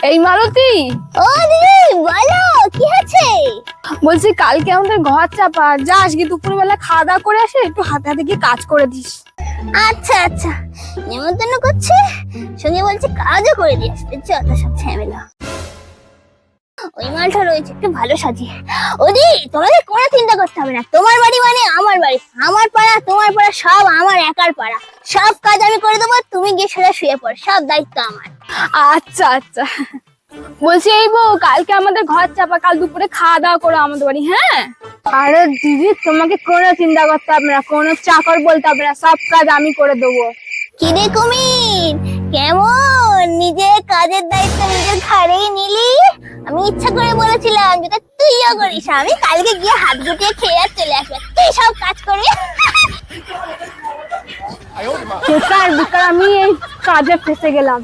এই মালতী, ও দিদি বলো কি আছে? বলছি কালকে আমাদের ঘর চাপা, যা আজকে দুপুরবেলা খাওয়া দাওয়া করে আসে, একটু হাতে হাতে গিয়ে কাজ করে দিস। আচ্ছা আচ্ছা, নিমন্ত্রণ করছে, সঙ্গে বলছে কাজও করে দিয়ে আসবে, যত সব ঝামেলা। ওই মালটা রয়েছে একটু ভালো সাজিয়ে। ওদি তোমাদের কোনো চিন্তা করতে হবে না, তোমার বাড়ি মানে আমার বাড়ি, আমার পাড়া তোমার পাড়া সব আমার একার পাড়া, সব কাজ আমি করে দেবো, তুমি গিয়ে সোজা শুয়ে পড়, সব দায়িত্ব আমার। আচ্ছা আচ্ছা, বলছি এই বউ, কালকে আমাদের ঘর চাপা, কাল দুপুরে খাওয়া দাওয়া করো আমাদের বাড়ি, হ্যাঁ? আরে দিদি, তোমাকে কোনো চিন্তা করতে হবে না, কোনো চাকর বলতে হবে না, সব কাজ আমি করে দেবো। কি রে কুমির, কেমন নিজের কাজের দায়িত্ব নিজের ঘাড়েই নিলি? আমি ইচ্ছা করে বলেছিলাম যেটা তুইও করিস, আমি কালকে গিয়ে হাত গুটিয়ে খেয়ে আর চলে আসবে, তুই সব কাজ করবি। বেকার বেকার আমি এই কাজে ফেসে গেলাম।